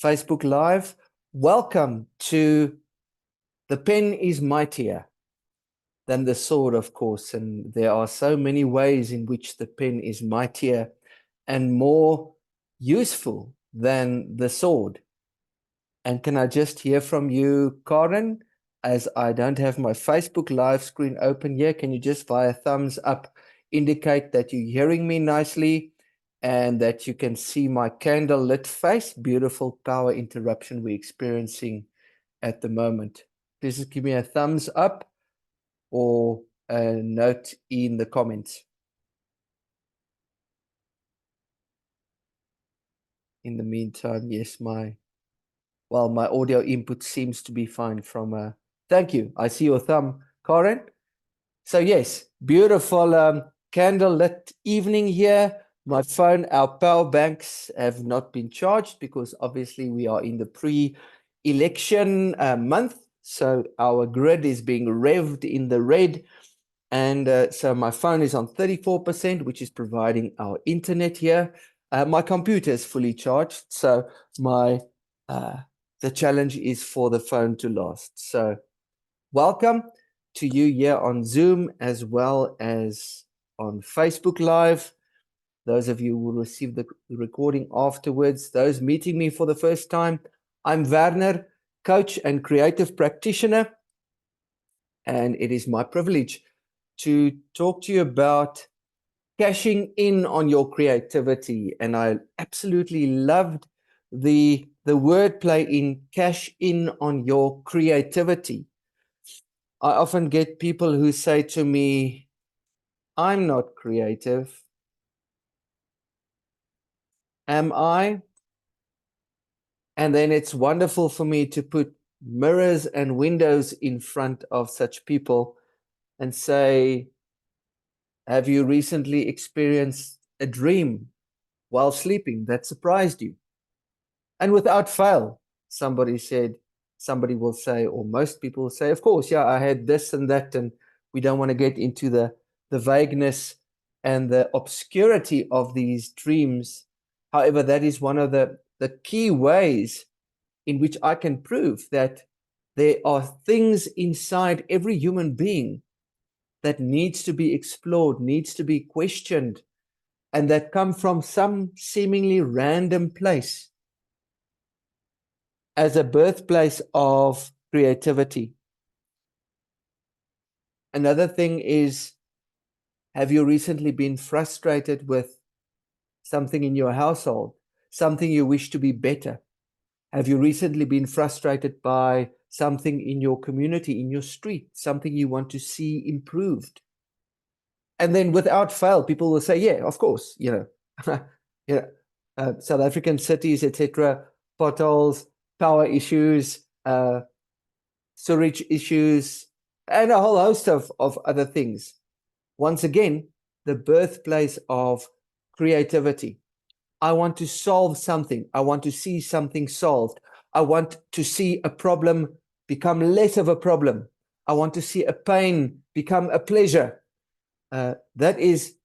Facebook Live. Welcome to The Pen is Mightier than the sword, of course, and there are so many ways in which the pen is mightier and more useful than the sword. And can I just hear from you, Karen, as I don't have my Facebook Live screen open here? Can you just via thumbs up indicate that you're hearing me nicely and that you can see my candle lit face? Beautiful power interruption we're experiencing at the moment. Please just give me a thumbs up or a note in the comments. In the meantime, yes, my audio input seems to be fine from thank you. I see your thumb, Karen. So yes, beautiful candle-lit evening here. My phone, our power banks have not been charged because obviously we are in the pre-election month. So our grid is being revved in the red. And so my phone is on 34%, which is providing our internet here. My computer is fully charged. So the challenge is for the phone to last. So welcome to you here on Zoom as well as on Facebook Live. Those of you who will receive the recording afterwards, those meeting me for the first time, I'm Werner, coach and creative practitioner, and it is my privilege to talk to you about cashing in on your creativity. And I absolutely loved the wordplay in cash in on your creativity. I often get people who say to me, I'm not creative. Am I? And then it's wonderful for me to put mirrors and windows in front of such people and say, have you recently experienced a dream while sleeping that surprised you? And without fail, somebody will say, or most people will say, of course, yeah, I had this and that, and we don't want to get into the vagueness and the obscurity of these dreams. However, that is one of the key ways in which I can prove that there are things inside every human being that needs to be explored, needs to be questioned, and that come from some seemingly random place as a birthplace of creativity. Another thing is, have you recently been frustrated with something in your household, something you wish to be better? Have you recently been frustrated by something in your community, in your street, something you want to see improved? And then without fail, people will say, yeah, of course, South African cities, etc., potholes, power issues, sewage issues, and a whole host of other things. Once again, the birthplace of creativity. I want to solve something. I want to see something solved. I want to see a problem become less of a problem. I want to see a pain become a pleasure. That is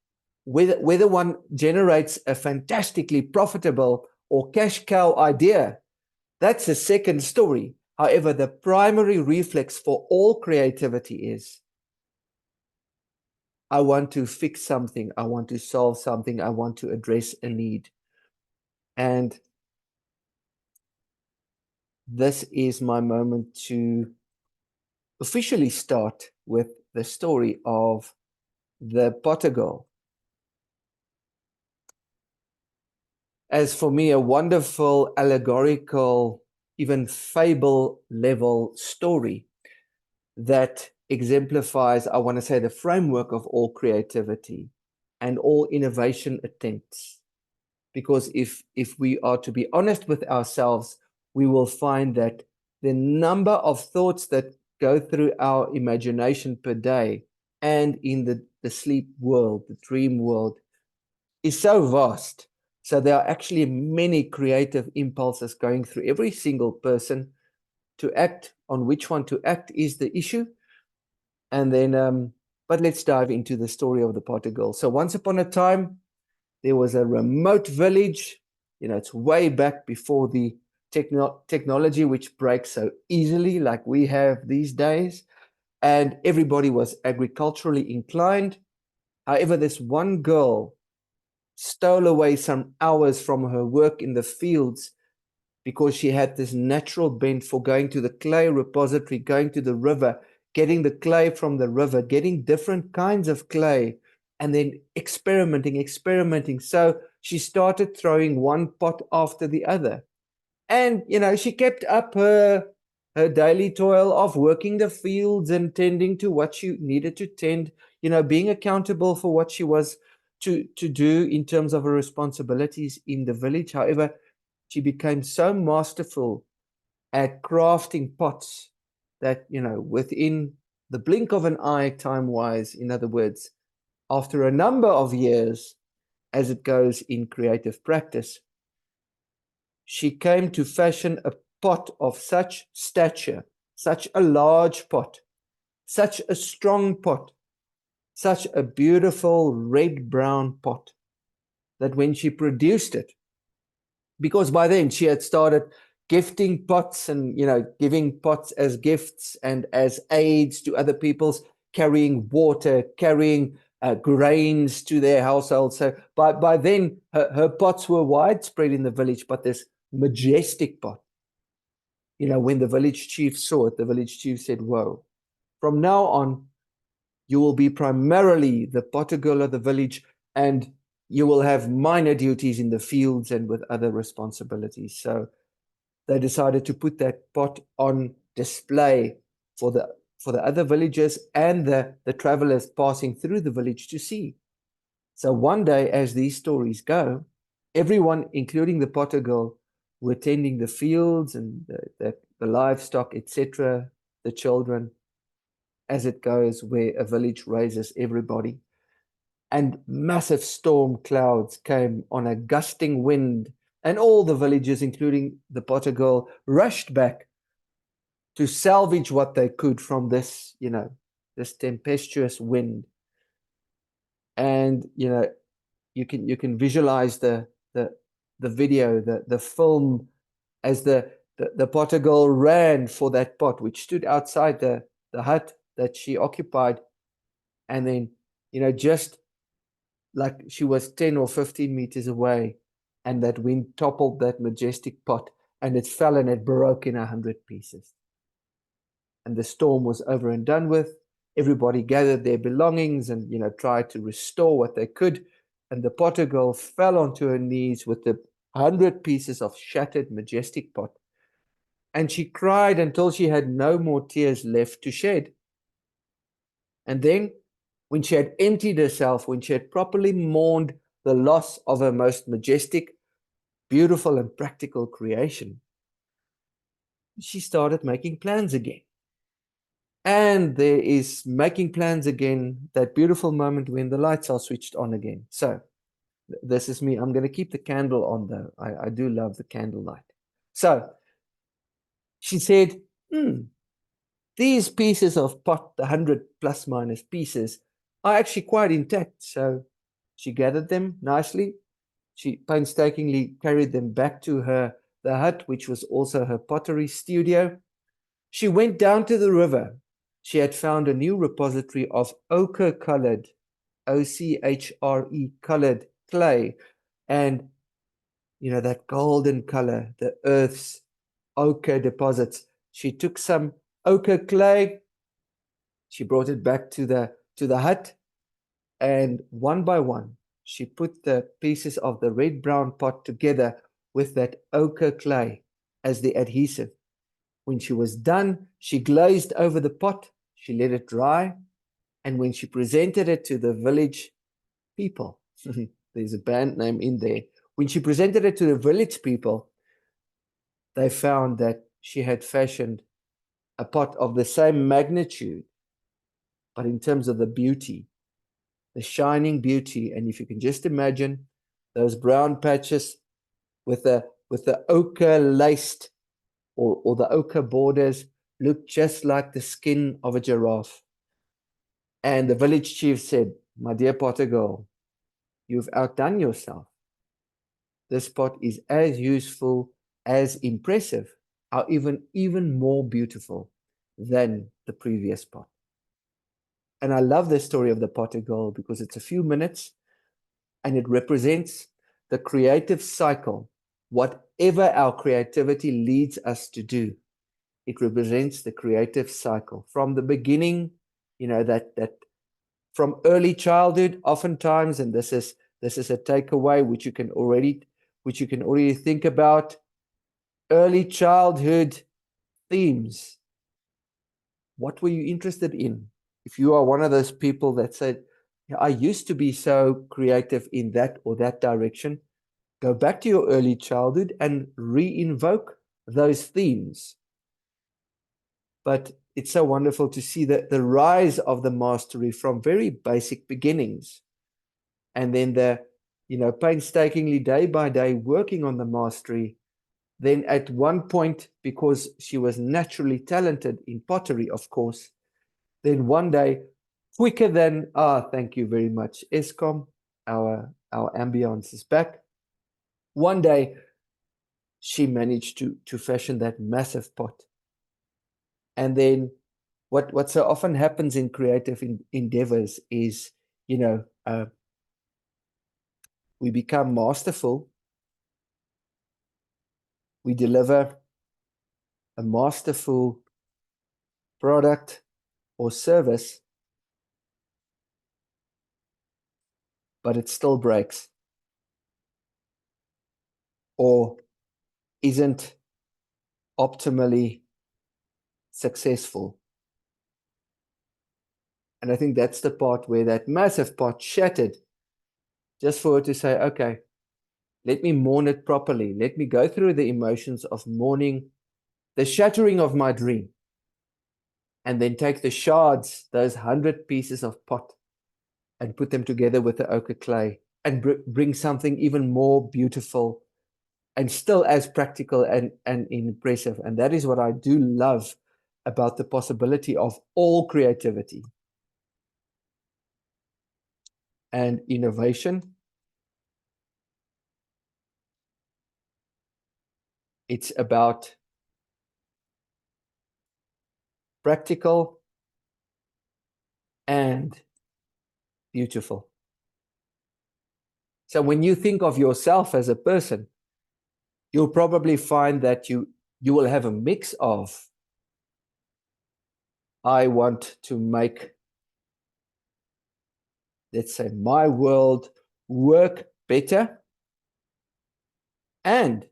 whether one generates a fantastically profitable or cash cow idea. That's a second story. However, the primary reflex for all creativity is, I want to fix something. I want to solve something. I want to address a need. And this is my moment to officially start with the story of the potter girl. As for me, a wonderful allegorical, even fable level story that exemplifies, I want to say, the framework of all creativity and all innovation attempts. Because if we are to be honest with ourselves, we will find that the number of thoughts that go through our imagination per day and in the sleep world, the dream world, is so vast. So there are actually many creative impulses going through every single person. To act on which one to act is the issue. And then, but let's dive into the story of the potter girl. So once upon a time, there was a remote village. It's way back before the technology which breaks so easily like we have these days, and everybody was agriculturally inclined. However, this one girl stole away some hours from her work in the fields because she had this natural bent for going to the clay repository, going to the river, getting the clay from the river, getting different kinds of clay, and then experimenting. So she started throwing one pot after the other. And, she kept up her daily toil of working the fields and tending to what she needed to tend, being accountable for what she was to do in terms of her responsibilities in the village. However, she became so masterful at crafting pots that, within the blink of an eye, time-wise, in other words, after a number of years, as it goes in creative practice, she came to fashion a pot of such stature, such a large pot, such a strong pot, such a beautiful red-brown pot, that when she produced it, because by then she had started gifting pots and, giving pots as gifts and as aids to other people's, carrying water, carrying grains to their household. So by then her pots were widespread in the village, but this majestic pot, when the village chief saw it, the village chief said, whoa, from now on, you will be primarily the potter girl of the village, and you will have minor duties in the fields and with other responsibilities. So they decided to put that pot on display for the other villagers and the travelers passing through the village to see. So one day, as these stories go, everyone, including the potter girl, were tending the fields and the livestock, etc., the children, as it goes, where a village raises everybody. And massive storm clouds came on a gusting wind, and all the villagers, including the potter girl, rushed back to salvage what they could from this, this tempestuous wind. And, you can visualize the video, the film, as the potter girl ran for that pot, which stood outside the hut that she occupied. And then, just like she was 10 or 15 meters away, and that wind toppled that majestic pot, and it fell and it broke in 100 pieces. And the storm was over and done with. Everybody gathered their belongings and, tried to restore what they could. And the potter girl fell onto her knees with the 100 pieces of shattered, majestic pot. And she cried until she had no more tears left to shed. And then, when she had emptied herself, when she had properly mourned the loss of her most majestic, beautiful, and practical creation, she started making plans again. And there is making plans again, that beautiful moment when the lights are switched on again. So this is me. I'm going to keep the candle on, though. I do love the candlelight. So she said, these pieces of pot, the 100 plus minus pieces, are actually quite intact. So she gathered them nicely. She painstakingly carried them back to the hut, which was also her pottery studio. She went down to the river. She had found a new repository of ochre-colored, O-C-H-R-E, colored clay. And, that golden color, the earth's ochre deposits. She took some ochre clay. She brought it back to the hut. And one by one, she put the pieces of the red-brown pot together with that ochre clay as the adhesive. When she was done, she glazed over the pot, she let it dry, and when she presented it to the village people, there's a band name in there, when she presented it to the village people, they found that she had fashioned a pot of the same magnitude, but in terms of the beauty, the shining beauty, and if you can just imagine those brown patches with the ochre laced or the ochre borders looked just like the skin of a giraffe. And the village chief said, my dear potter girl, you've outdone yourself. This pot is as useful as impressive, are even more beautiful than the previous pot. And I love the story of the potter girl because it's a few minutes and it represents the creative cycle. Whatever our creativity leads us to do, it represents the creative cycle from the beginning, that from early childhood, oftentimes, and this is a takeaway which you can already think about. Early childhood themes. What were you interested in? If you are one of those people that said, yeah, I used to be so creative in that or that direction, go back to your early childhood and re-invoke those themes. But it's so wonderful to see the rise of the mastery from very basic beginnings. And then painstakingly day by day working on the mastery. Then at one point, because she was naturally talented in pottery, of course, then one day, quicker than, thank you very much, Eskom, our ambience is back. One day, she managed to fashion that massive pot. And then what so often happens in creative endeavors is, we become masterful. We deliver a masterful product or service, but it still breaks or isn't optimally successful. And I think that's the part where that massive pot shattered, just for her to say, okay, let me mourn it properly. Let me go through the emotions of mourning the shattering of my dream, and then take the shards, those 100 pieces of pot, and put them together with the ochre clay and bring something even more beautiful and still as practical and impressive. And that is what I do love about the possibility of all creativity and innovation. It's about practical and beautiful. So when you think of yourself as a person, you'll probably find that you will have a mix of, I want to make, let's say, my world work better, and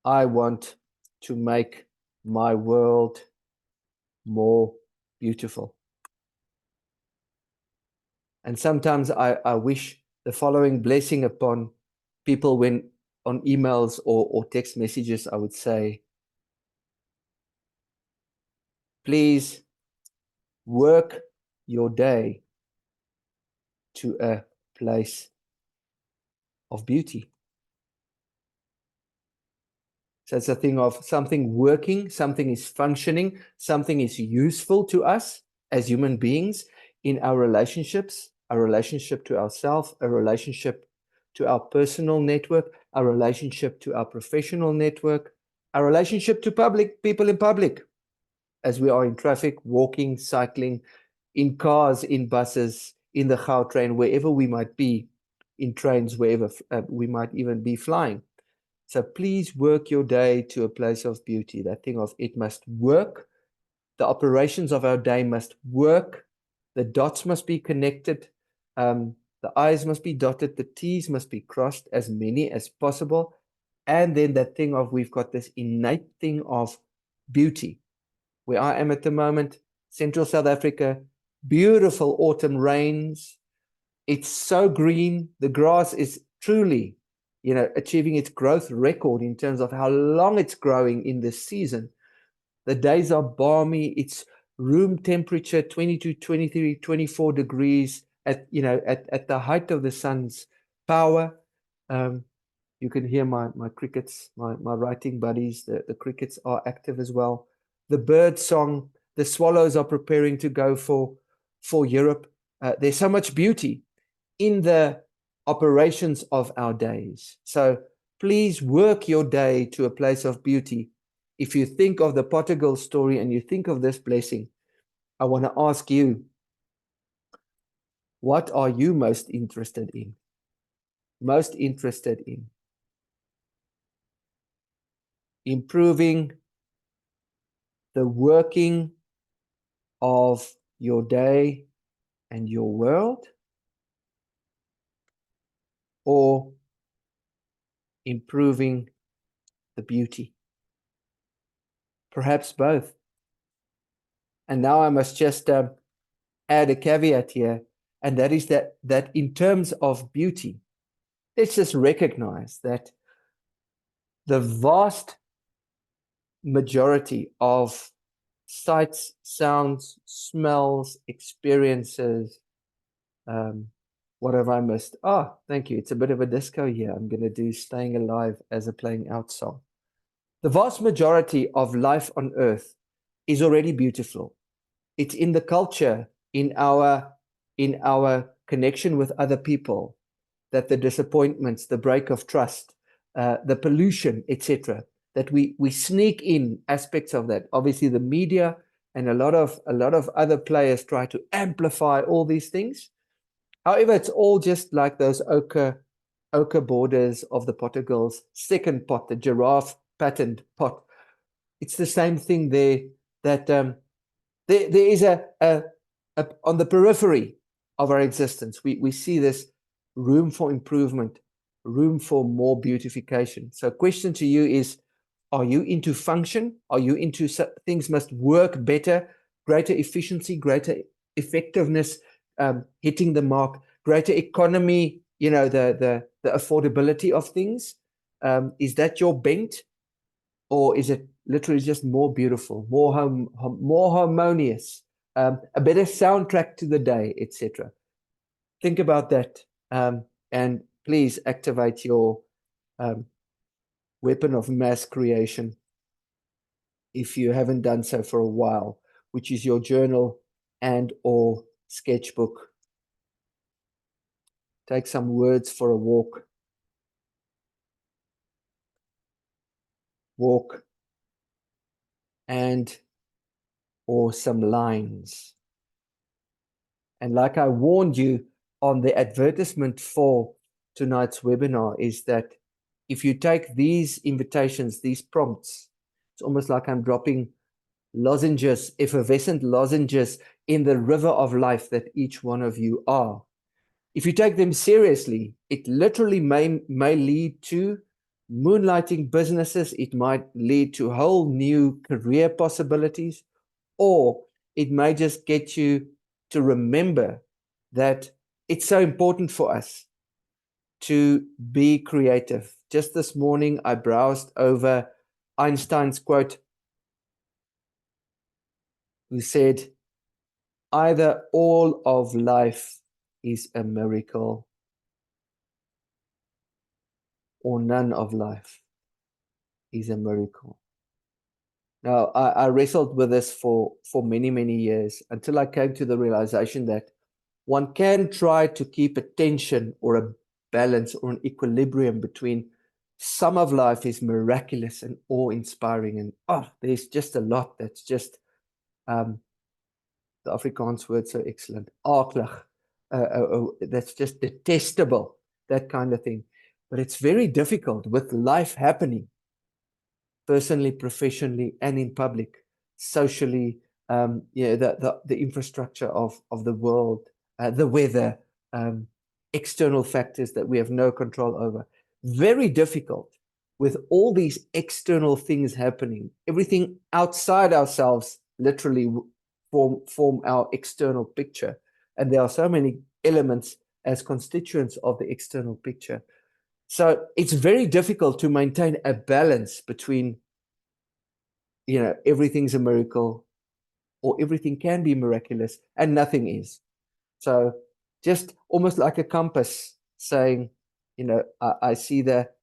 I want to make my world more beautiful. And sometimes I wish the following blessing upon people when on emails or text messages. I would say, please work your day to a place of beauty. So it's a thing of something working, something is functioning, something is useful to us as human beings in our relationships, our relationship to ourselves, a relationship to our personal network, our relationship to our professional network, our relationship to people in public, as we are in traffic, walking, cycling, in cars, in buses, in the Gautrain, wherever we might be, in trains, wherever we might even be flying. So please work your day to a place of beauty. That thing of it must work. The operations of our day must work. The dots must be connected. The I's must be dotted. The T's must be crossed, as many as possible. And then that thing of, we've got this innate thing of beauty. Where I am at the moment, Central South Africa, beautiful autumn rains. It's so green. The grass is truly, achieving its growth record in terms of how long it's growing in this season. The days are balmy. It's room temperature, 22, 23, 24 degrees at the height of the sun's power. You can hear my crickets, my writing buddies, the crickets are active as well. The bird song, the swallows are preparing to go for Europe. There's so much beauty in the operations of our days. So Please work your day to a place of beauty. If you think of the potter girl story and you think of this blessing, I want to ask you, what are you most interested in? Most interested in improving the working of your day and your world, or improving the beauty? Perhaps both. And now I must just add a caveat here, and that is that in terms of beauty, let's just recognize that the vast majority of sights, sounds, smells, experiences, what have I missed? Oh, thank you. It's a bit of a disco here. I'm going to do Staying Alive as a playing out song. The vast majority of life on earth is already beautiful. It's in the culture, in our connection with other people, that the disappointments, the break of trust, the pollution, etc., that we sneak in aspects of that. Obviously, the media and a lot of other players try to amplify all these things. However, it's all just like those ochre borders of the potter girl's second pot, the giraffe patterned pot. It's the same thing there, that there is a on the periphery of our existence, we see this room for improvement, room for more beautification. So question to you is, are you into function? Are you into things must work better, greater efficiency, greater effectiveness, hitting the mark, greater economy, the affordability of things? Is that your bent? Or is it literally just more beautiful, more harmonious, a better soundtrack to the day, etc.? Think about that, and please activate your weapon of mass creation if you haven't done so for a while, which is your journal and or sketchbook. Take some words for a walk. Walk and or some lines. And like I warned you on the advertisement for tonight's webinar, is that if you take these invitations, these prompts, it's almost like I'm dropping lozenges, effervescent lozenges in the river of life that each one of you are. If you take them seriously, it literally may lead to moonlighting businesses. It might lead to whole new career possibilities, or it may just get you to remember that it's so important for us to be creative. Just this morning, I browsed over Einstein's quote, who said, either all of life is a miracle, or none of life is a miracle. Now, I wrestled with this for many, many years until I came to the realization that one can try to keep a tension or a balance or an equilibrium between some of life is miraculous and awe-inspiring, and there's just a lot that's just the Afrikaans word so excellent, aaklig, that's just detestable, that kind of thing. But it's very difficult with life happening, personally, professionally, and in public, socially, the infrastructure of the world, the weather, external factors that we have no control over. Very difficult with all these external things happening. Everything outside ourselves literally form our external picture. And there are so many elements as constituents of the external picture. So it's very difficult to maintain a balance between, everything's a miracle, or everything can be miraculous and nothing is. So just almost like a compass saying, I see that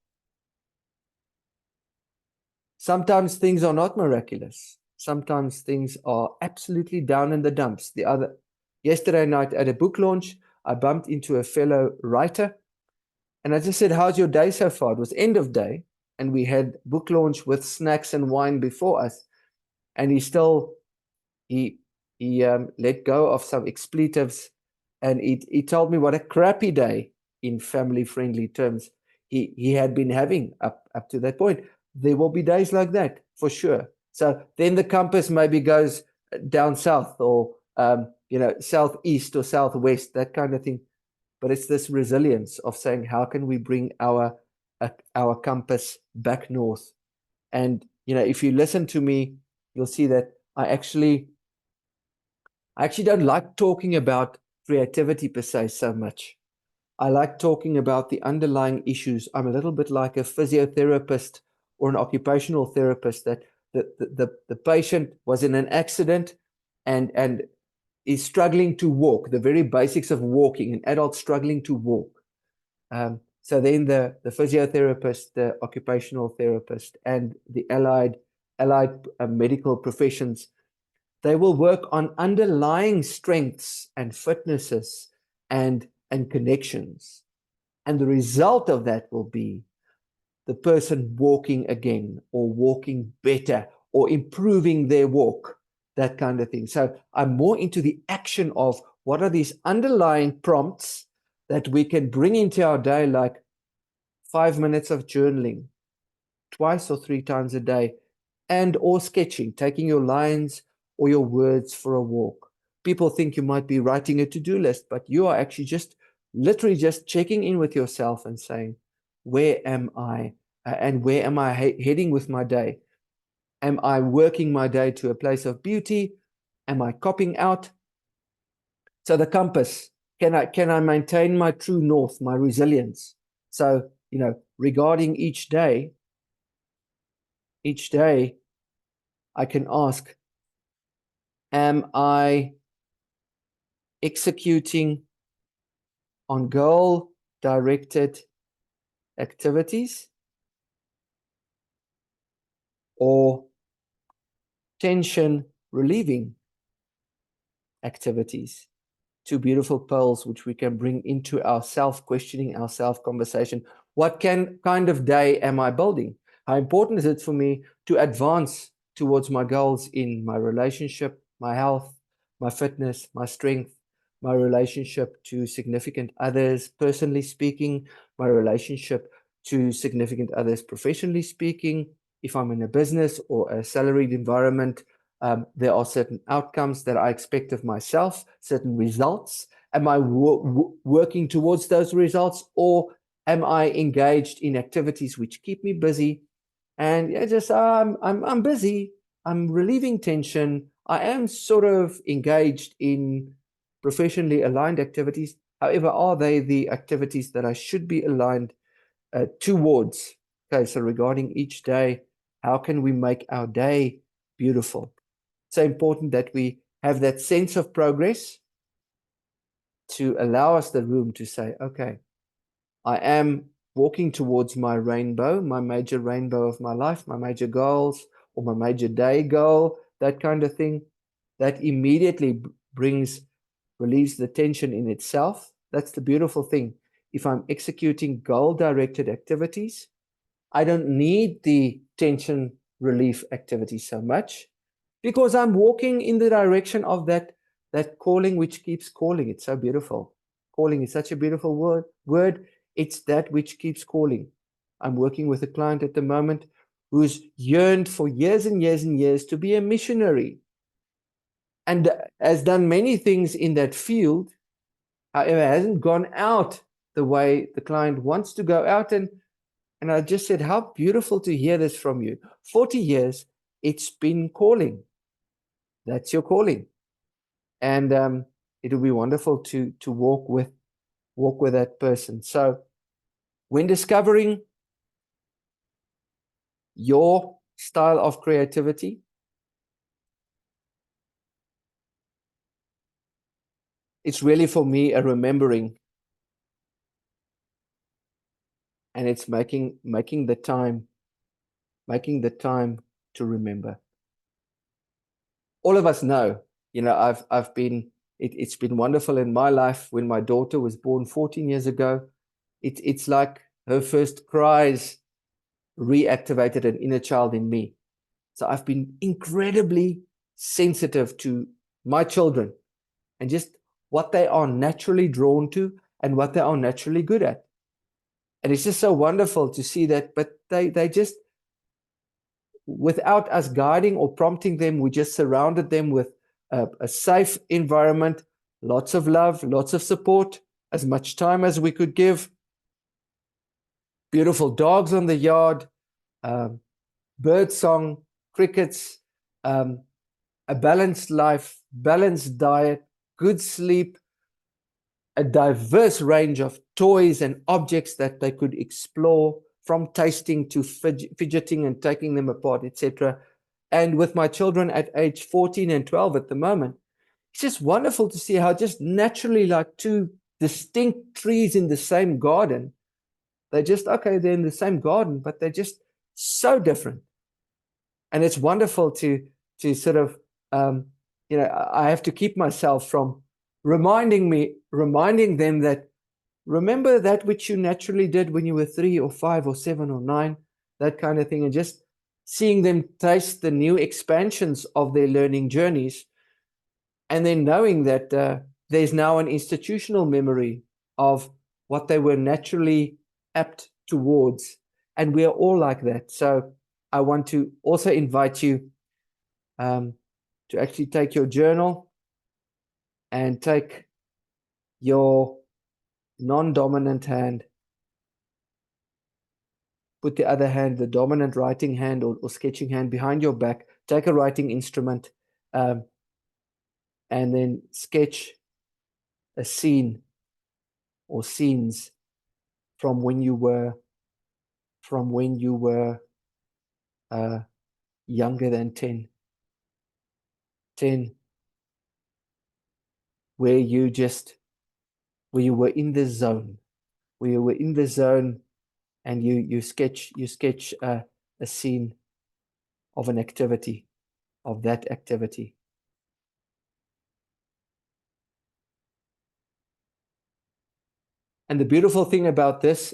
sometimes things are not miraculous. Sometimes things are absolutely down in the dumps. Yesterday night at a book launch, I bumped into a fellow writer And I just said, how's your day so far? It was end of day, and we had book launch with snacks and wine before us. And he let go of some expletives, and he told me what a crappy day, in family friendly terms, he had been having up to that point. There will be days like that for sure. So then the compass maybe goes down south, or southeast or southwest, that kind of thing. But it's this resilience of saying, how can we bring our compass back north? And if you listen to me, you'll see that I actually don't like talking about creativity per se so much. I like talking about the underlying issues. I'm a little bit like a physiotherapist or an occupational therapist, that the patient was in an accident and is struggling to walk, the very basics of walking, an adult struggling to walk. So then the physiotherapist, the occupational therapist, and the allied medical professions, they will work on underlying strengths and fitnesses and connections. And the result of that will be the person walking again, or walking better, or improving their walk, that kind of thing. So I'm more into the action of what are these underlying prompts that we can bring into our day, like 5 minutes of journaling, twice or 3 times a day, and or sketching, taking your lines or your words for a walk. People think you might be writing a to-do list, but you are actually just literally just checking in with yourself and saying, where am I? And where am I heading with my day? Am I working my day to a place of beauty? Am I copping out? So the compass, can I maintain my true north, my resilience? So, regarding each day, I can ask, am I executing on goal-directed activities, or tension relieving activities? Two beautiful pearls which we can bring into our self-questioning, our self-conversation. What kind of day am I building? How important is it for me to advance towards my goals in my relationship, my health, my fitness, my strength, my relationship to significant others, personally speaking, my relationship to significant others, professionally speaking? If I'm in a business or a salaried environment, there are certain outcomes that I expect of myself, certain results. Am I working towards those results, or am I engaged in activities which keep me busy? And just I'm busy. I'm relieving tension. I am sort of engaged in professionally aligned activities. However, are they the activities that I should be aligned towards? Okay, so regarding each day, how can we make our day beautiful? So important that we have that sense of progress to allow us the room to say, okay, I am walking towards my rainbow, my major rainbow of my life, my major goals, or my major day goal, that kind of thing. That immediately relieves the tension in itself. That's the beautiful thing. If I'm executing goal-directed activities, I don't need the tension relief activity so much, because I'm walking in the direction of that calling which keeps calling. It's so beautiful. Calling is such a beautiful word. It's that which keeps calling. I'm working with a client at the moment who's yearned for years and years and years to be a missionary, and has done many things in that field. However, hasn't gone out the way the client wants to go out. And I just said, how beautiful to hear this from you. 40 years, it's been calling. That's your calling. And it'll be wonderful to walk with that person. So when discovering your style of creativity, it's really for me a remembering, and it's making the time to remember. All of us know, I've been, it's been wonderful in my life. When my daughter was born 14 years ago, It's like her first cries reactivated an inner child in me. So I've been incredibly sensitive to my children and just what they are naturally drawn to and what they are naturally good at. And it's just so wonderful to see that, but they just, without us guiding or prompting them, we just surrounded them with a safe environment, lots of love, lots of support, as much time as we could give, beautiful dogs on the yard, um, bird song, crickets, um, a balanced life, balanced diet, good sleep, a diverse range of toys and objects that they could explore, from tasting to fidgeting and taking them apart, etc. And with my children at age 14 and 12 at the moment, it's just wonderful to see how just naturally, like two distinct trees in the same garden, they're just, okay, they're in the same garden, but they're just so different. And it's wonderful to sort of, I have to keep myself from reminding them that, remember that which you naturally did when you were 3 or 5 or 7 or 9, that kind of thing, and just seeing them taste the new expansions of their learning journeys, and then knowing that there's now an institutional memory of what they were naturally apt towards, and we are all like that. So I want to also invite you to actually take your journal and take your non-dominant hand, put the other hand, the dominant writing hand or sketching hand, behind your back, take a writing instrument, and then sketch a scene or scenes from when you were younger than 10, where you were in the zone, and you sketch a scene of an activity, of that activity. And the beautiful thing about this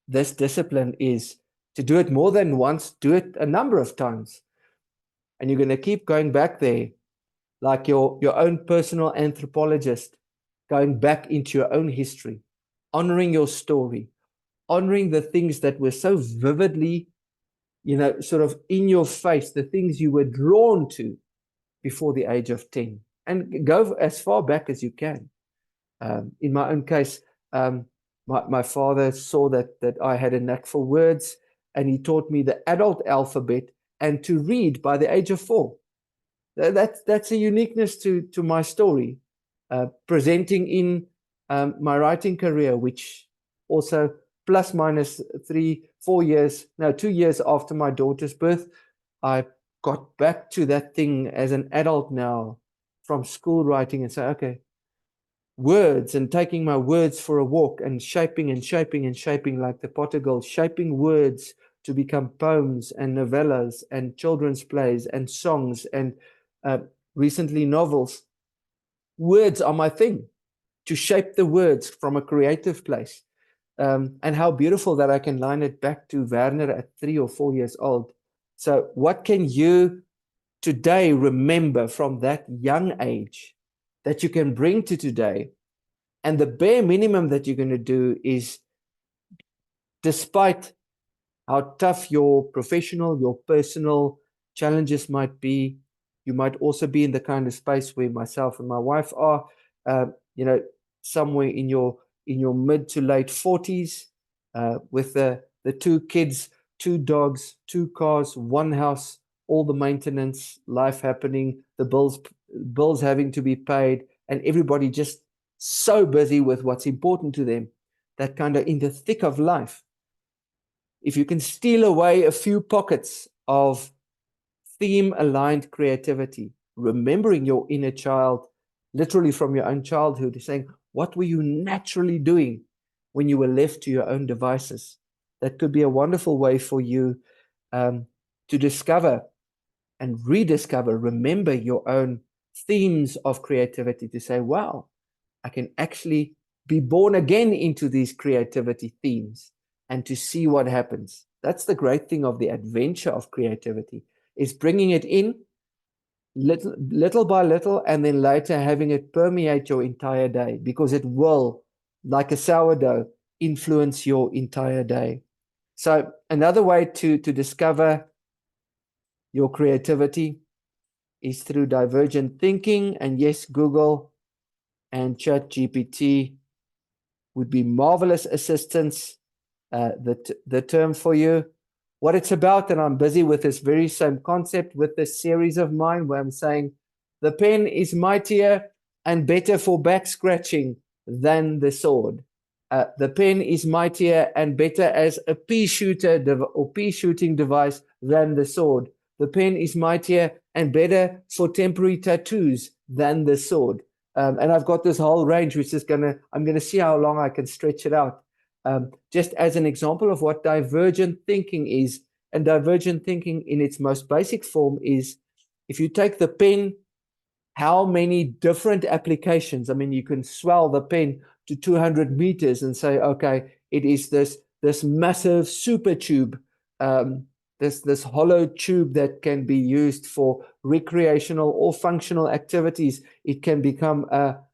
discipline is to do it more than once, do it a number of times. And you're going to keep going back there, like your own personal anthropologist, going back into your own history, honoring your story, honoring the things that were so vividly, sort of in your face, the things you were drawn to before the age of 10, and go as far back as you can. In my own case, my father saw that I had a knack for words, and he taught me the adult alphabet and to read by the age of 4. That's a uniqueness to my story, presenting in my writing career, which also plus minus 2 years after my daughter's birth, I got back to that thing as an adult now from school writing, and say, okay, words, and taking my words for a walk and shaping like the Potter girl, shaping words to become poems and novellas and children's plays and songs and recently novels. Words are my thing, to shape the words from a creative place. And how beautiful that I can line it back to Werner at 3 or 4 years old. So what can you today remember from that young age that you can bring to today? And the bare minimum that you're going to do is, despite how tough your professional, your personal challenges might be, you might also be in the kind of space where myself and my wife are, somewhere in your mid to late 40s, with the 2 kids, 2 dogs, 2 cars, 1 house, all the maintenance, life happening, the bills having to be paid, and everybody just so busy with what's important to them, that kind of in the thick of life. If you can steal away a few pockets of theme-aligned creativity, remembering your inner child, literally from your own childhood, saying, what were you naturally doing when you were left to your own devices? That could be a wonderful way for you to discover and rediscover, remember your own themes of creativity, to say, wow, I can actually be born again into these creativity themes and to see what happens. That's the great thing of the adventure of creativity, is bringing it in little by little, and then later having it permeate your entire day, because it will, like a sourdough, influence your entire day. So another way to discover your creativity is through divergent thinking. And yes, Google and ChatGPT would be marvelous assistants. The term for you, what it's about, and I'm busy with this very same concept with this series of mine where I'm saying the pen is mightier and better for back scratching than the sword. The pen is mightier and better as a pea shooter or pea shooting device than the sword. The pen is mightier and better for temporary tattoos than the sword. And I've got this whole range, which is I'm gonna see how long I can stretch it out. Just as an example of what divergent thinking is. And divergent thinking in its most basic form is, if you take the pen, how many different applications, I mean, you can swell the pen to 200 meters and say, okay, it is this massive super tube, this hollow tube that can be used for recreational or functional activities. It can become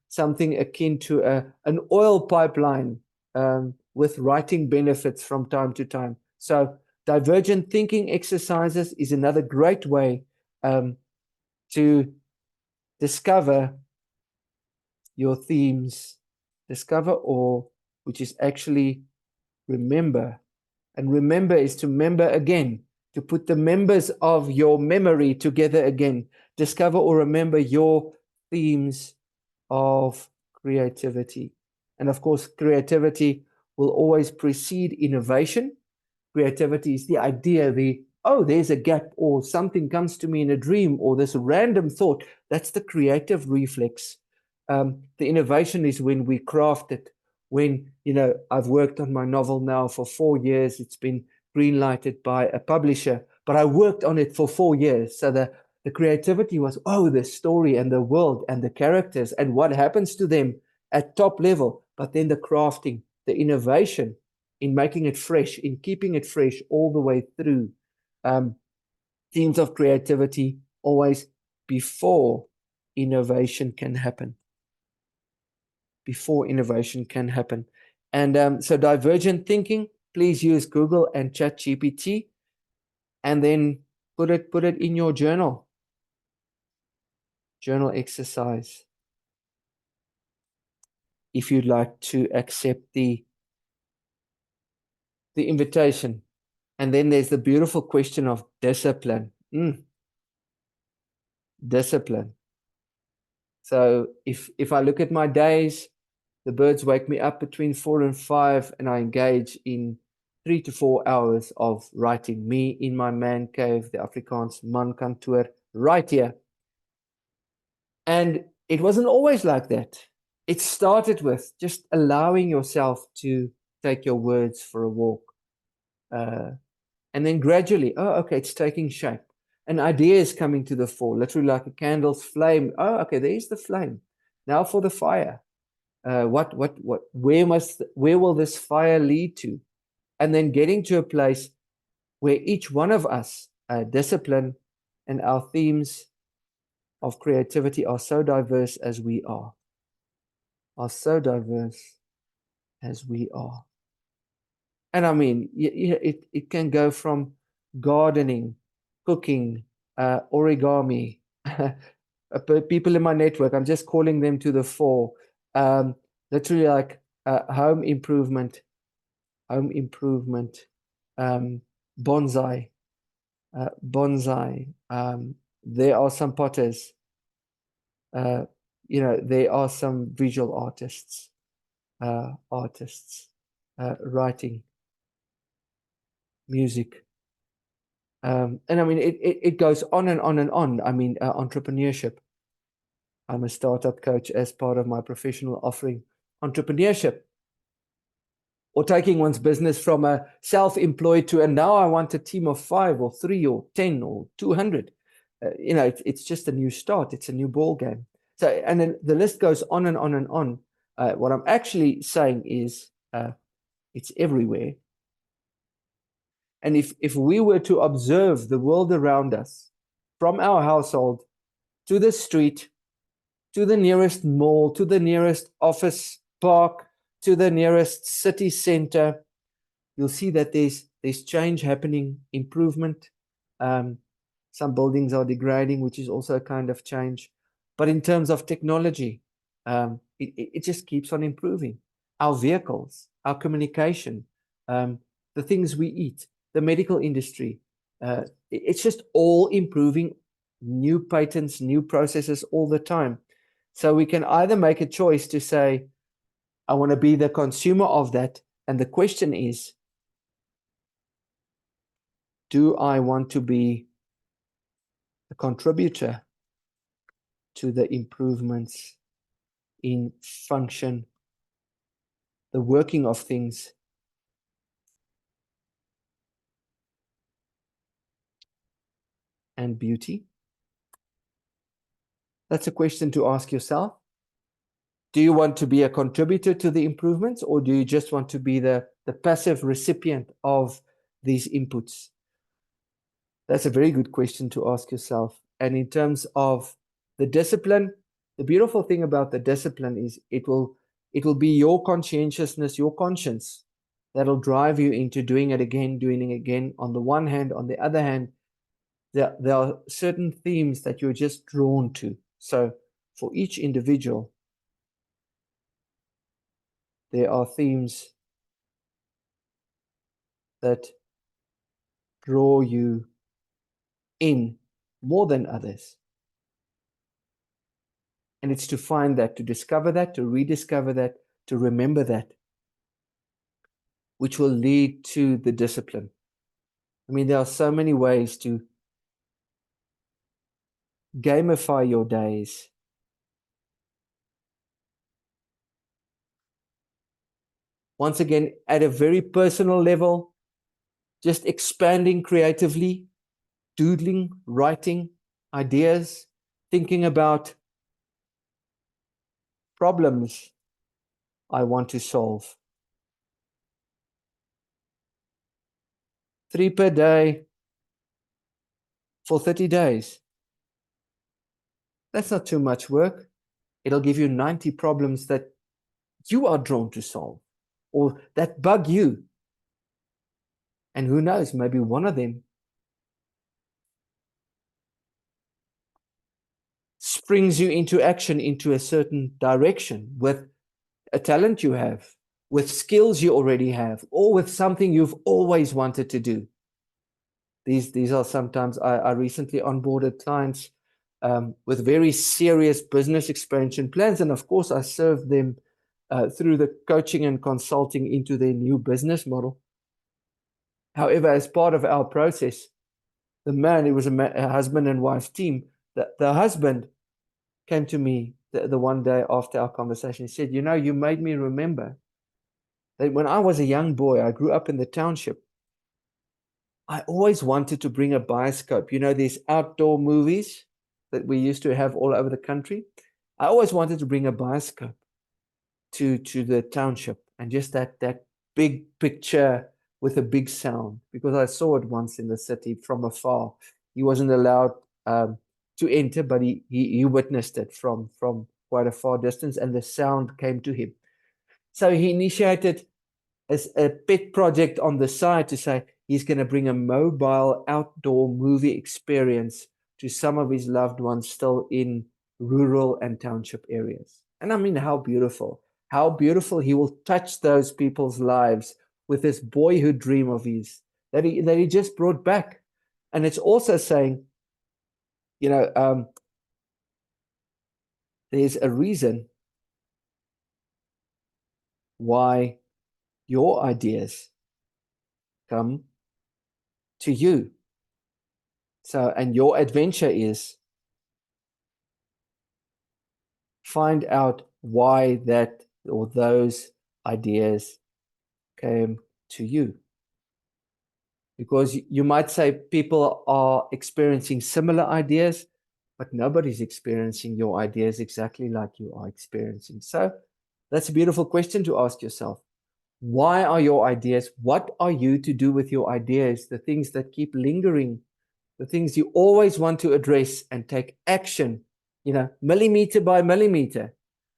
something akin to an oil pipeline, with writing benefits from time to time. So divergent thinking exercises is another great way to discover your themes, which is actually remember. And remember is to member again, to put the members of your memory together again. Discover or remember your themes of creativity. And of course, creativity will always precede innovation. Creativity is the idea, there's a gap, or something comes to me in a dream, or this random thought. That's the creative reflex. The innovation is when we craft it. When, I've worked on my novel now for 4 years. It's been green-lighted by a publisher, but I worked on it for 4 years. So the creativity was, the story and the world and the characters and what happens to them at top level. But then the crafting, the innovation in making it fresh, in keeping it fresh all the way through. Themes of creativity always before innovation can happen. Before innovation can happen. And so divergent thinking, please use Google and ChatGPT, and then put it in your journal exercise, if you'd like to accept the invitation. And then there's the beautiful question of discipline. Discipline. So if I look at my days, the birds wake me up between 4 and 5, and I engage in 3 to 4 hours of writing. Me in my man cave, the Afrikaans mankantoor, right here. And it wasn't always like that. It started with just allowing yourself to take your words for a walk. And then gradually, okay, it's taking shape. An idea is coming to the fore, literally like a candle's flame. Okay, there's the flame. Now for the fire. Where will this fire lead to? And then getting to a place where each one of us, discipline and our themes of creativity are so diverse as we are. And I mean, it can go from gardening, cooking, origami. People in my network, I'm just calling them to the fore. Literally like home improvement, bonsai. There are some potters. There are some visual artists, writing, music. And I mean, it goes on and on and on. I mean, entrepreneurship. I'm a startup coach as part of my professional offering. Entrepreneurship, or taking one's business from a self-employed to, and now I want a team of 5 or 3 or 10 or 200. It's just a new start. It's a new ball game. So, and then the list goes on and on and on. What I'm actually saying is it's everywhere. And if we were to observe the world around us, from our household to the street, to the nearest mall, to the nearest office park, to the nearest city center, you'll see that there's change happening, improvement. Um, some buildings are degrading, which is also a kind of change. But in terms of technology, it just keeps on improving. Our vehicles, our communication, the things we eat, the medical industry, it's just all improving, new patents, new processes all the time. So we can either make a choice to say, I want to be the consumer of that. And the question is, do I want to be a contributor to the improvements in function, the working of things, and beauty? That's a question to ask yourself. Do you want to be a contributor to the improvements, or do you just want to be the passive recipient of these inputs? That's a very good question to ask yourself. And in terms of the discipline, the beautiful thing about the discipline is it will be your conscientiousness, your conscience, that'll drive you into doing it again on the one hand. On the other hand, there are certain themes that you're just drawn to. So for each individual, there are themes that draw you in more than others. And it's to find that, to discover that, to rediscover that, to remember that, which will lead to the discipline. I mean, there are so many ways to gamify your days. Once again, at a very personal level, just expanding creatively, doodling, writing ideas, thinking about problems I want to solve. 3 per day for 30 days. That's not too much work. It'll give you 90 problems that you are drawn to solve or that bug you. And who knows, maybe one of them springs you into action, into a certain direction with a talent you have, with skills you already have, or with something you've always wanted to do. These are sometimes, I recently onboarded clients with very serious business expansion plans. And of course, I served them through the coaching and consulting into their new business model. However, as part of our process, the man, it was a husband and wife team, the husband came to me the one day after our conversation. He said, you made me remember that when I was a young boy, I grew up in the township. I always wanted to bring a bioscope. These outdoor movies that we used to have all over the country. I always wanted to bring a bioscope to the township and just that big picture with a big sound, because I saw it once in the city from afar. He wasn't allowed to enter, but he witnessed it from quite a far distance, and the sound came to him. So he initiated as a pet project on the side to say he's going to bring a mobile outdoor movie experience to some of his loved ones still in rural and township areas. And I mean, how beautiful he will touch those people's lives with this boyhood dream of his that he just brought back. And it's also saying, there's a reason why your ideas come to you. So, and your adventure is find out why that or those ideas came to you. Because you might say people are experiencing similar ideas, but nobody's experiencing your ideas exactly like you are experiencing. So That's a beautiful question to ask yourself. Why are your ideas? What are you to do with your ideas? The things that keep lingering, the things you always want to address and take action, millimeter by millimeter,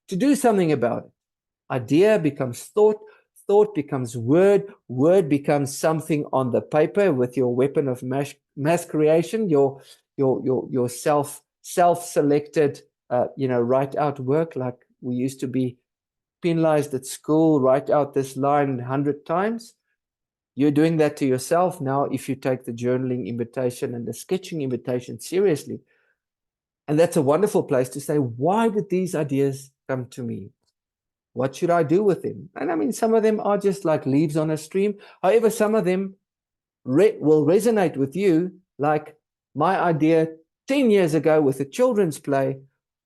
to do something about it. Idea becomes thought, thought becomes word, word becomes something on the paper with your weapon of mass creation, your self-selected, write out work, like we used to be penalized at school, write out this line 100 times. You're doing that to yourself now if you take the journaling invitation and the sketching invitation seriously. And that's a wonderful place to say, why did these ideas come to me? What should I do with them? And I mean, some of them are just like leaves on a stream. However, some of them will resonate with you, like my idea 10 years ago with a children's play,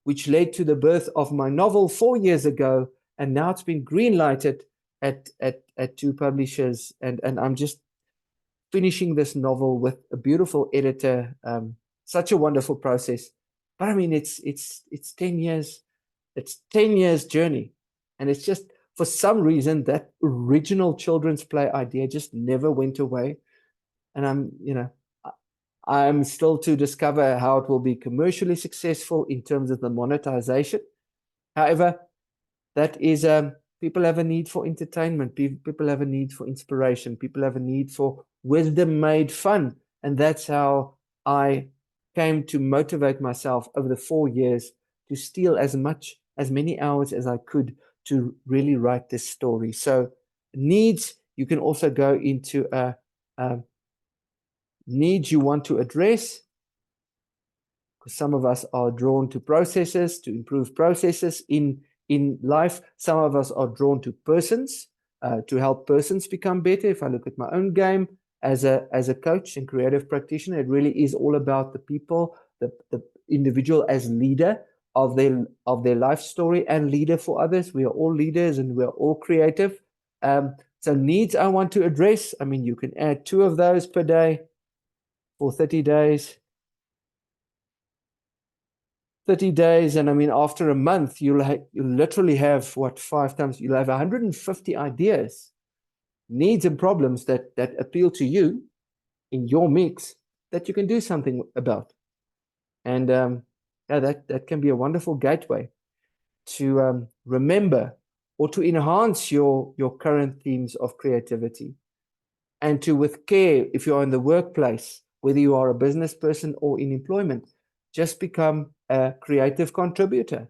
which led to the birth of my novel 4 years ago. And now it's been green-lighted at 2 publishers. And I'm just finishing this novel with a beautiful editor. Such a wonderful process. But I mean, it's 10 years. It's 10 years journey. And it's just, for some reason, that original children's play idea just never went away. And I'm still to discover how it will be commercially successful in terms of the monetization. However, that is, people have a need for entertainment. People have a need for inspiration. People have a need for wisdom made fun. And that's how I came to motivate myself over the 4 years to steal as many hours as I could to really write this story. So needs, you can also go into needs you want to address, because some of us are drawn to processes, to improve processes in life. Some of us are drawn to persons, to help persons become better. If I look at my own game as a coach and creative practitioner, it really is all about the people, the individual as leader of their life story and leader for others. We are all leaders and we're all creative. So needs I want to address, I mean, you can add 2 of those per day for 30 days. 30 days, and I mean, after a month, you'll literally have, 5 times, you'll have 150 ideas, needs and problems that appeal to you in your mix that you can do something about. And that can be a wonderful gateway to remember or to enhance your current themes of creativity. And to, with care, if you're in the workplace, whether you are a business person or in employment, just become a creative contributor,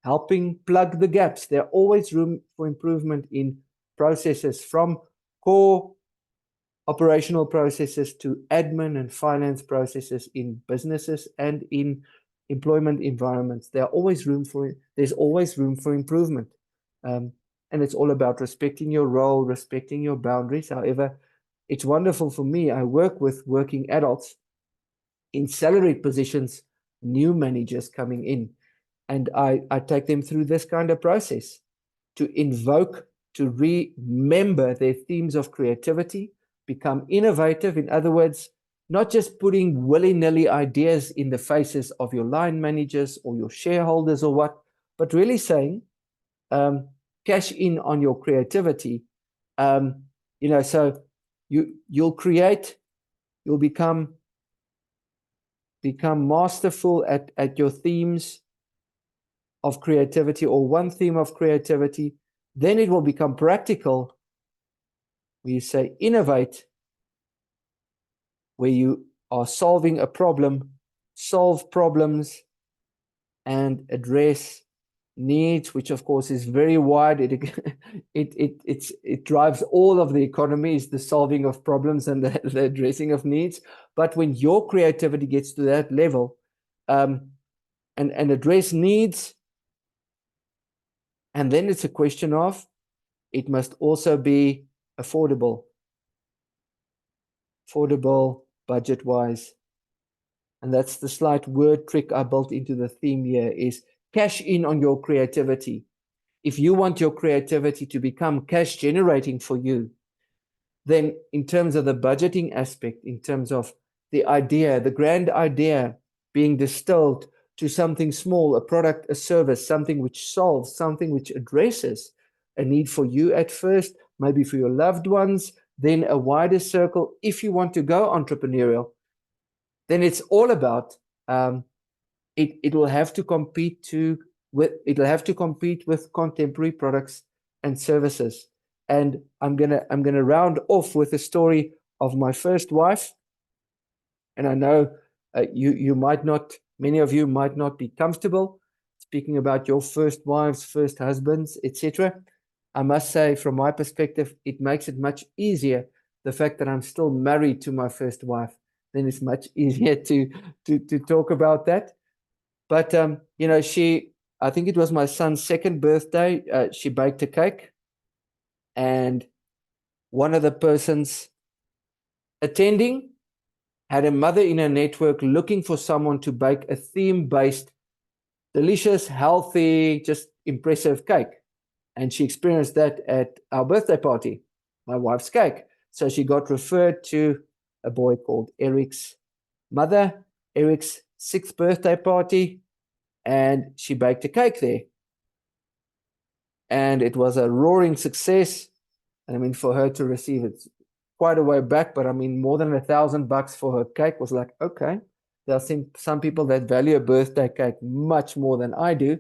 helping plug the gaps. There are always room for improvement in processes, from core operational processes to admin and finance processes in businesses and in employment environments. There's always room for improvement. And it's all about respecting your role, respecting your boundaries. However, it's wonderful for me. I work with working adults in salaried positions, new managers coming in, and I take them through this kind of process to invoke, to remember their themes of creativity, become innovative. In other words, not just putting willy-nilly ideas in the faces of your line managers or your shareholders or what, but really saying, cash in on your creativity. So you'll become masterful at your themes of creativity, or one theme of creativity. Then it will become practical, where you say innovate, where you are solving a problem, solve problems, and address needs, which of course is very wide. It drives all of the economy, is the solving of problems and the addressing of needs. But when your creativity gets to that level, and address needs, and then it's a question of, it must also be affordable budget-wise. And that's the slight word trick I built into the theme here, is cash in on your creativity. If you want your creativity to become cash generating for you, then in terms of the budgeting aspect, in terms of the idea, the grand idea being distilled to something small, a product, a service, something which solves, something which addresses a need for you at first, maybe for your loved ones, then a wider circle. If you want to go entrepreneurial, then it's all about it will have to compete with contemporary products and services. And I'm gonna round off with a story of my first wife. And I know you might not, many of you might not be comfortable speaking about your first wives, first husbands, etc. I must say, from my perspective, it makes it much easier. The fact that I'm still married to my first wife, then it's much easier to talk about that. But you know, I think it was my son's second birthday. She baked a cake, and one of the persons attending had a mother in her network looking for someone to bake a theme-based, delicious, healthy, just impressive cake. And she experienced that at our birthday party, my wife's cake. So she got referred to a boy called Eric's mother, Eric's 6th birthday party, and she baked a cake there. And it was a roaring success. And I mean, for her to receive it quite a way back, but I mean, more than $1,000 for her cake was like, okay. There are some people that value a birthday cake much more than I do.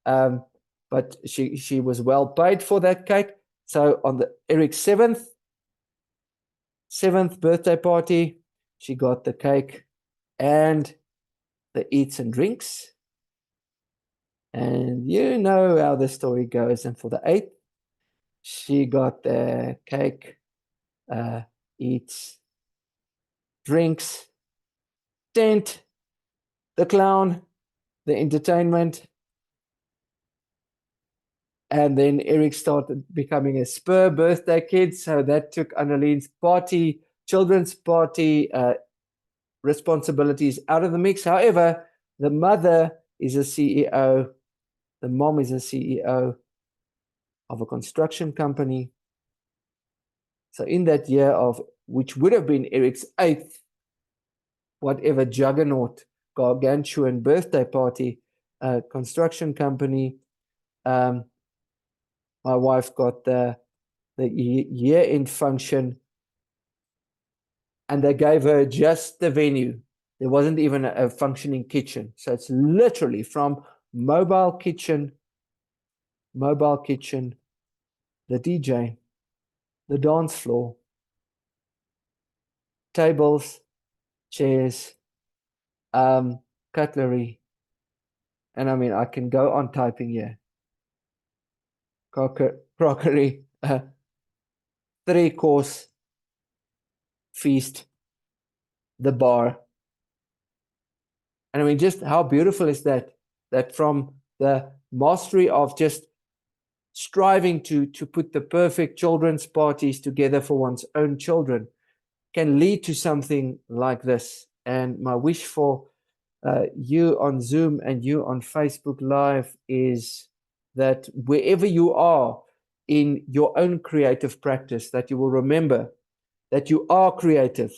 But she was well paid for that cake. So on the Eric's seventh birthday party, she got the cake and the eats and drinks. And you know how the story goes. And for the 8th, she got the cake, eats, drinks, tent, the clown, the entertainment. And then Eric started becoming a spur birthday kid. So that took Anneline's party, children's party responsibilities out of the mix. However, the mother is a CEO. The mom is a CEO of a construction company. So in that year of, which would have been Eric's 8th, whatever juggernaut, gargantuan birthday party, construction company, my wife got the year-end function, and they gave her just the venue. There wasn't even a functioning kitchen. So it's literally from mobile kitchen, the DJ, the dance floor, tables, chairs, cutlery. And I mean, I can go on typing here. Crockery, 3-course feast, the bar. And I mean, just how beautiful is that? That from the mastery of just striving to put the perfect children's parties together for one's own children can lead to something like this. And my wish for you on Zoom and you on Facebook Live is that wherever you are in your own creative practice, that you will remember that you are creative.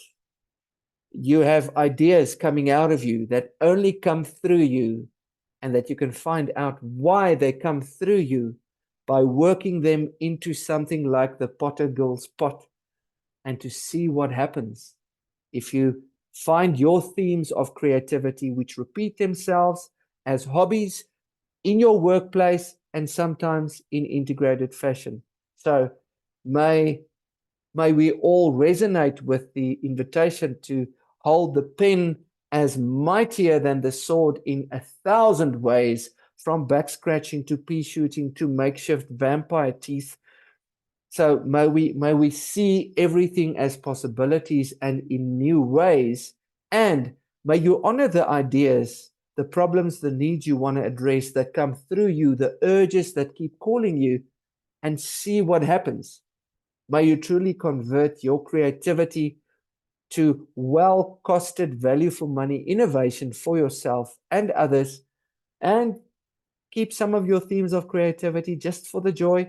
You have ideas coming out of you that only come through you, and that you can find out why they come through you by working them into something like the Potter Girl's pot, and to see what happens. If you find your themes of creativity which repeat themselves as hobbies in your workplace and sometimes in integrated fashion. So may we all resonate with the invitation to hold the pen as mightier than the sword in 1,000 ways, from back scratching to pea shooting to makeshift vampire teeth. So may we see everything as possibilities and in new ways, and may you honor the ideas, the problems, the needs you want to address that come through you, the urges that keep calling you, and see what happens. May you truly convert your creativity to well-costed value for money innovation for yourself and others, and keep some of your themes of creativity just for the joy,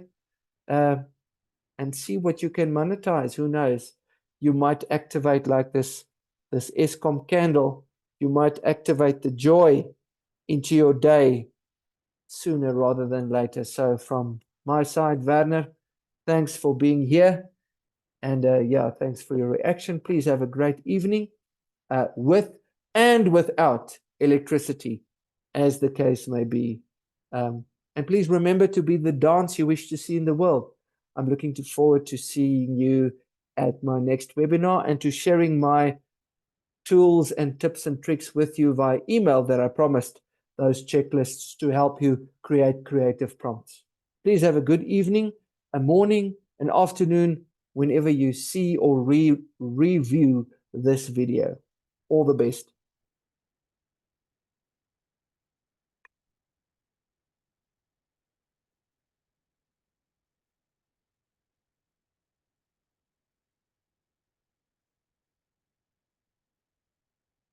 and see what you can monetize. Who knows? You might activate like this ESCOM candle. You might activate the joy into your day sooner rather than later. So from my side, Werner, thanks for being here. And yeah, thanks for your reaction. Please have a great evening with and without electricity, as the case may be. And please remember to be the dance you wish to see in the world. I'm looking forward to seeing you at my next webinar and to sharing my tools and tips and tricks with you via email that I promised, those checklists to help you create creative prompts. Please have a good evening, a morning, an afternoon, whenever you see or review this video. All the best.